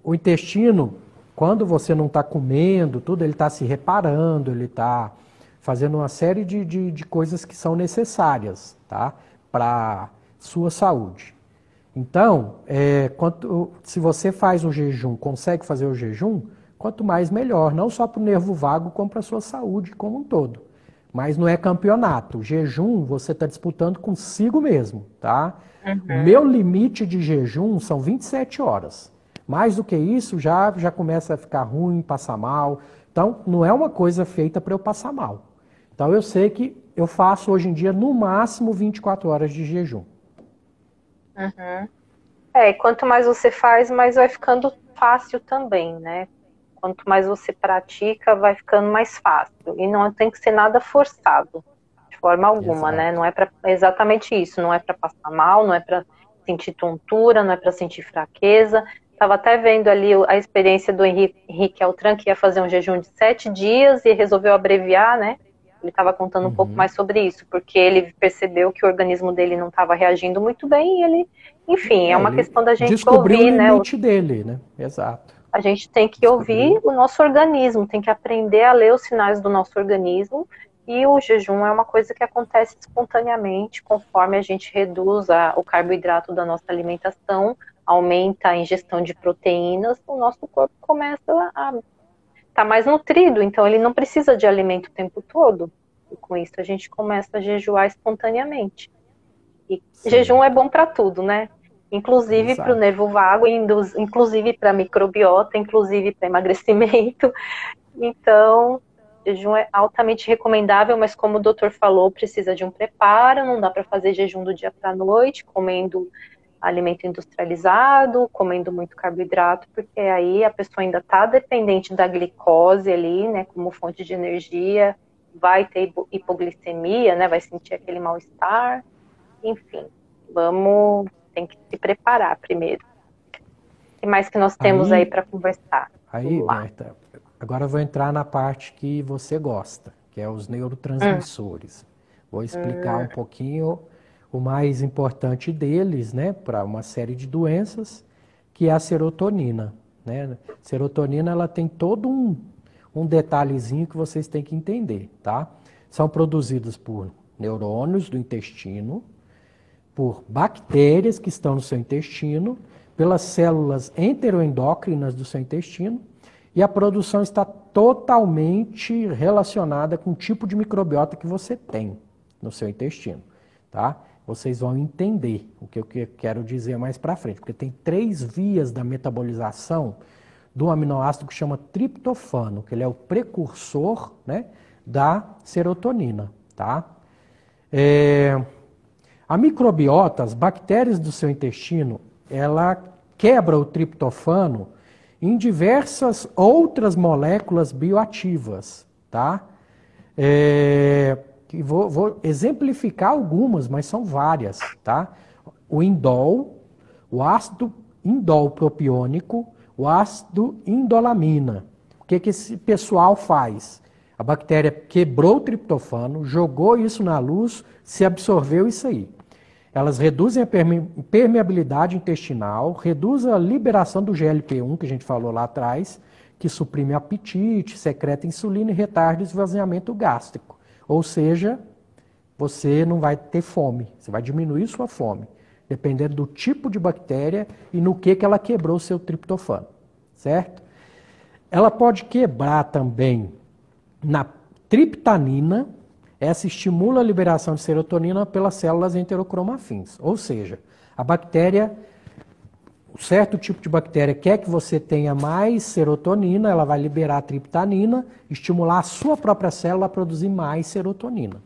o intestino, quando você não está comendo, tudo, ele está se reparando, ele está fazendo uma série de coisas que são necessárias, tá? Para sua saúde. Então, se você faz o jejum, consegue fazer o jejum, quanto mais melhor, não só para o nervo vago, como para a sua saúde como um todo. Mas não é campeonato. O jejum você está disputando consigo mesmo, tá? O meu limite de jejum são 27 horas. Mais do que isso, já começa a ficar ruim, passar mal. Então, não é uma coisa feita para eu passar mal. Então, eu sei que eu faço hoje em dia, no máximo, 24 horas de jejum. Quanto mais você faz, mais vai ficando fácil também, né? Quanto mais você pratica, vai ficando mais fácil. E não tem que ser nada forçado, de forma alguma, né? Não é exatamente isso. Não é para passar mal, não é para sentir tontura, não é para sentir fraqueza. Estava até vendo ali a experiência do Henrique Altran, que ia fazer um jejum de 7 dias e resolveu abreviar, né? Ele estava contando um pouco mais sobre isso, porque ele percebeu que o organismo dele não estava reagindo muito bem e ele, enfim, é uma questão da gente descobrir ouvir, o limite dele, né? Exato. A gente tem que ouvir o nosso organismo, tem que aprender a ler os sinais do nosso organismo, e o jejum é uma coisa que acontece espontaneamente, conforme a gente reduz o carboidrato da nossa alimentação, aumenta a ingestão de proteínas, o nosso corpo começa a estar mais nutrido, então ele não precisa de alimento o tempo todo, e com isso a gente começa a jejuar espontaneamente. E jejum é bom para tudo, né? Inclusive para o nervo vago, inclusive para a microbiota, inclusive para emagrecimento. Então, jejum é altamente recomendável, mas como o doutor falou, precisa de um preparo, não dá para fazer jejum do dia para a noite, comendo alimento industrializado, comendo muito carboidrato, porque aí a pessoa ainda está dependente da glicose ali, né, como fonte de energia, vai ter hipoglicemia, né, vai sentir aquele mal-estar, enfim, tem que se preparar primeiro. O que mais que nós temos aí para conversar? Aí, Berta, agora eu vou entrar na parte que você gosta, que é os neurotransmissores. Vou explicar um pouquinho o mais importante deles, né, para uma série de doenças, que é a serotonina, né? Serotonina, ela tem todo um detalhezinho que vocês têm que entender, tá? São produzidos por neurônios do intestino, por bactérias que estão no seu intestino, pelas células enteroendócrinas do seu intestino, e a produção está totalmente relacionada com o tipo de microbiota que você tem no seu intestino, tá? Vocês vão entender o que eu quero dizer mais para frente, porque tem 3 vias da metabolização do aminoácido que chama triptofano, que ele é o precursor, né, da serotonina, tá? A microbiota, as bactérias do seu intestino, ela quebra o triptofano em diversas outras moléculas bioativas, tá? Vou exemplificar algumas, mas são várias, tá? O indol, o ácido indol-propiônico, o ácido indolamina. O que esse pessoal faz? A bactéria quebrou o triptofano, jogou isso na luz, se absorveu isso aí. Elas reduzem a permeabilidade intestinal, reduzem a liberação do GLP-1, que a gente falou lá atrás, que suprime apetite, secreta insulina e retarda o esvaziamento gástrico. Ou seja, você não vai ter fome, você vai diminuir sua fome, dependendo do tipo de bactéria e no que ela quebrou o seu triptofano, certo? Ela pode quebrar também na triptanina. Essa estimula a liberação de serotonina pelas células enterocromafins. Ou seja, a bactéria, um certo tipo de bactéria quer que você tenha mais serotonina, ela vai liberar a triptanina, estimular a sua própria célula a produzir mais serotonina.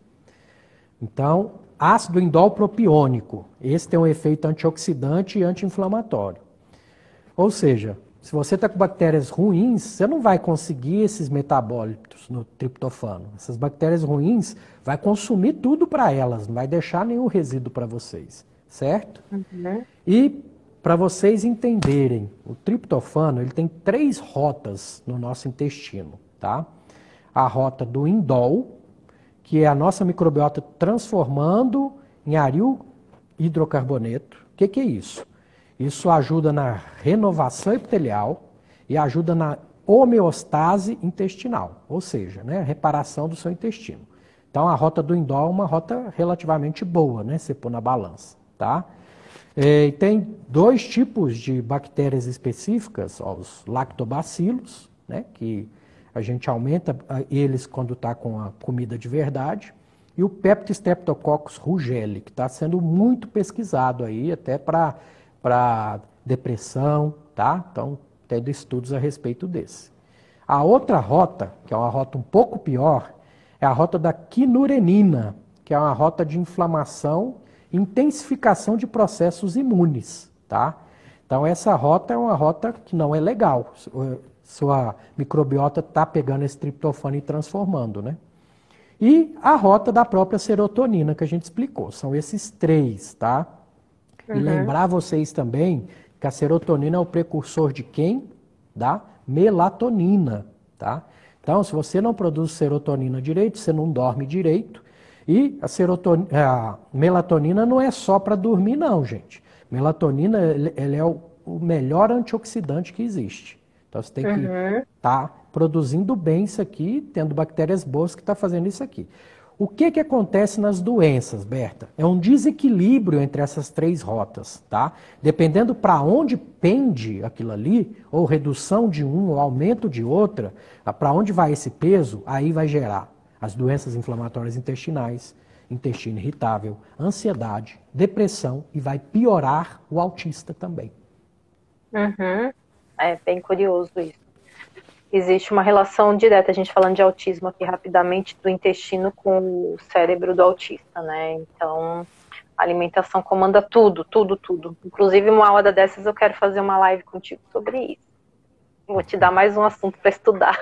Então, ácido indol-propiônico, esse tem um efeito antioxidante e anti-inflamatório. Ou seja, se você está com bactérias ruins, você não vai conseguir esses metabólitos no triptofano. Essas bactérias ruins vai consumir tudo para elas, não vai deixar nenhum resíduo para vocês, certo? E para vocês entenderem, o triptofano ele tem 3 rotas no nosso intestino, tá? a rota do indol, que é a nossa microbiota transformando em aril hidrocarboneto. O que é isso? Isso ajuda na renovação epitelial e ajuda na homeostase intestinal, ou seja, né, reparação do seu intestino. Então, a rota do indol é uma rota relativamente boa, né, se pôr na balança, tá? E tem dois tipos de bactérias específicas, ó, os lactobacilos, né, que a gente aumenta eles quando está com a comida de verdade, e o Peptostreptococcus rugeli, que está sendo muito pesquisado aí, até para depressão, tá? Então, tendo estudos a respeito desse. A outra rota, que é uma rota um pouco pior, é a rota da quinurenina, que é uma rota de inflamação e intensificação de processos imunes, tá? Então, essa rota é uma rota que não é legal. Sua microbiota está pegando esse triptofano e transformando, né? E a rota da própria serotonina, que a gente explicou. São esses três, tá? E lembrar vocês também que a serotonina é o precursor de quem? Da melatonina, tá? Então, se você não produz serotonina direito, você não dorme direito. E a melatonina não é só para dormir, não, gente. Melatonina ele é o melhor antioxidante que existe. Então, você tem que estar produzindo bem isso aqui, tendo bactérias boas que estão fazendo isso aqui. O que acontece nas doenças, Berta? É um desequilíbrio entre essas três rotas, tá? Dependendo para onde pende aquilo ali, ou redução de um, ou aumento de outra, para onde vai esse peso, aí vai gerar as doenças inflamatórias intestinais, intestino irritável, ansiedade, depressão e vai piorar o autista também. É bem curioso isso. Existe uma relação direta, a gente falando de autismo aqui rapidamente, do intestino com o cérebro do autista, né? Então, a alimentação comanda tudo, tudo, tudo. Inclusive, uma hora dessas eu quero fazer uma live contigo sobre isso. Vou te dar mais um assunto para estudar.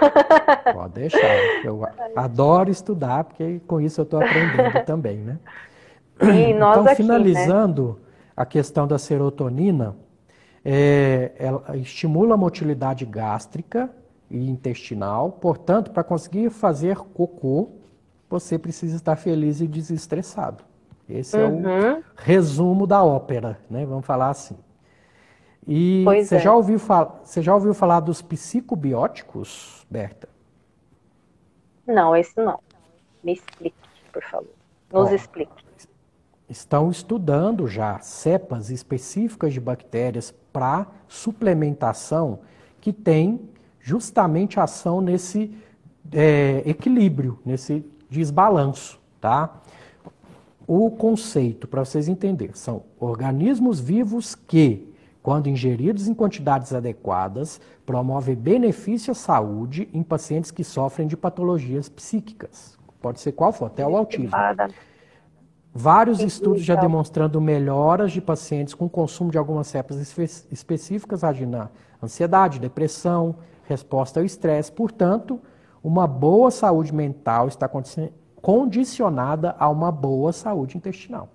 Pode deixar. Eu adoro estudar, porque com isso eu estou aprendendo também, né? E nós então, aqui, finalizando, né? a questão da serotonina, ela estimula a motilidade gástrica e intestinal, portanto, para conseguir fazer cocô, você precisa estar feliz e desestressado. Esse é o resumo da ópera, né? Vamos falar assim. E você já ouviu falar dos psicobióticos, Berta? Não, esse não. Me explique, por favor. Nos explique. Estão estudando já cepas específicas de bactérias para suplementação que tem justamente ação nesse equilíbrio, nesse desbalanço, tá? O conceito, para vocês entenderem, são organismos vivos que, quando ingeridos em quantidades adequadas, promovem benefício à saúde em pacientes que sofrem de patologias psíquicas. Pode ser qual for, até o autismo. Vários estudos já demonstrando melhoras de pacientes com consumo de algumas cepas específicas, agindo na ansiedade, depressão, resposta ao estresse. Portanto, uma boa saúde mental está condicionada a uma boa saúde intestinal.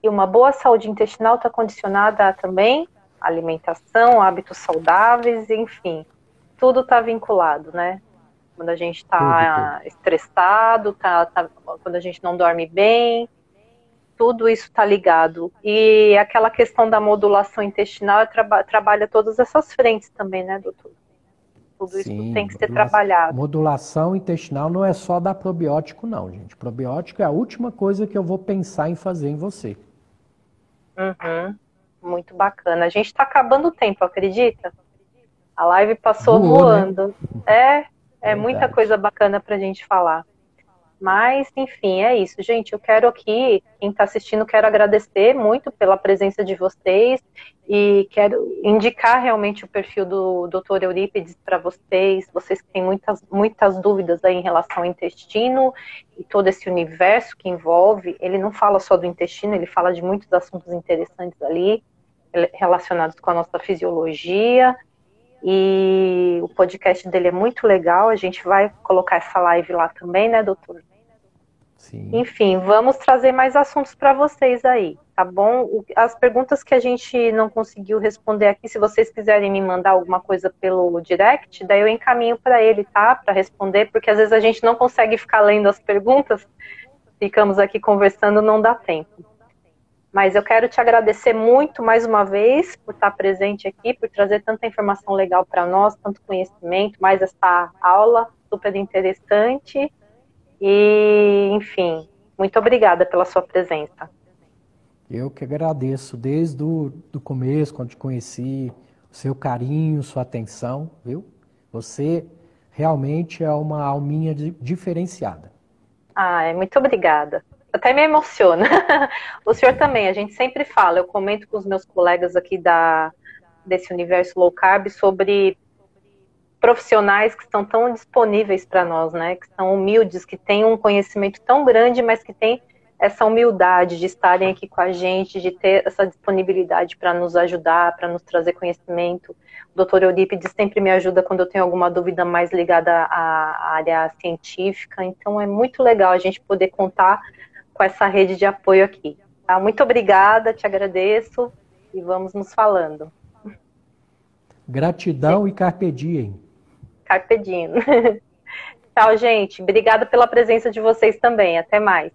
E uma boa saúde intestinal está condicionada a também alimentação, hábitos saudáveis, enfim. Tudo está vinculado, né? Quando a gente está estressado, quando a gente não dorme bem, tudo isso está ligado. E aquela questão da modulação intestinal trabalha todas essas frentes também, né, doutor? Tudo isso tem que ser trabalhado. Modulação intestinal não é só dar probiótico, não, gente. Probiótico é a última coisa que eu vou pensar em fazer em você. Muito bacana. A gente está acabando o tempo, acredita? A live passou voando. Né? É muita coisa bacana para a gente falar. Mas, enfim, é isso, gente. Eu quero aqui, quem está assistindo, quero agradecer muito pela presença de vocês e quero indicar realmente o perfil do Dr. Eurípides para vocês que têm muitas dúvidas aí em relação ao intestino e todo esse universo que envolve. Ele não fala só do intestino, ele fala de muitos assuntos interessantes ali, relacionados com a nossa fisiologia. E o podcast dele é muito legal, a gente vai colocar essa live lá também, né, doutor? Sim. Enfim, vamos trazer mais assuntos para vocês aí, tá bom? As perguntas que a gente não conseguiu responder aqui, se vocês quiserem me mandar alguma coisa pelo direct, daí eu encaminho para ele, tá? Para responder, porque às vezes a gente não consegue ficar lendo as perguntas, ficamos aqui conversando, não dá tempo. Mas eu quero te agradecer muito mais uma vez por estar presente aqui, por trazer tanta informação legal para nós, tanto conhecimento, mais essa aula super interessante. E, enfim, muito obrigada pela sua presença. Eu que agradeço desde o do começo, quando te conheci, o seu carinho, sua atenção, viu? Você realmente é uma alminha diferenciada. Muito obrigada. Até me emociona. O senhor também, a gente sempre fala, eu comento com os meus colegas aqui desse universo low carb sobre profissionais que estão tão disponíveis para nós, né? Que são humildes, que têm um conhecimento tão grande, mas que têm essa humildade de estarem aqui com a gente, de ter essa disponibilidade para nos ajudar, para nos trazer conhecimento. O doutor Eurípides sempre me ajuda quando eu tenho alguma dúvida mais ligada à área científica, então é muito legal a gente poder contar com essa rede de apoio aqui. Tá? Muito obrigada, te agradeço e vamos nos falando. Gratidão e carpe diem. Carpe diem. Tchau, gente. Obrigada pela presença de vocês também. Até mais.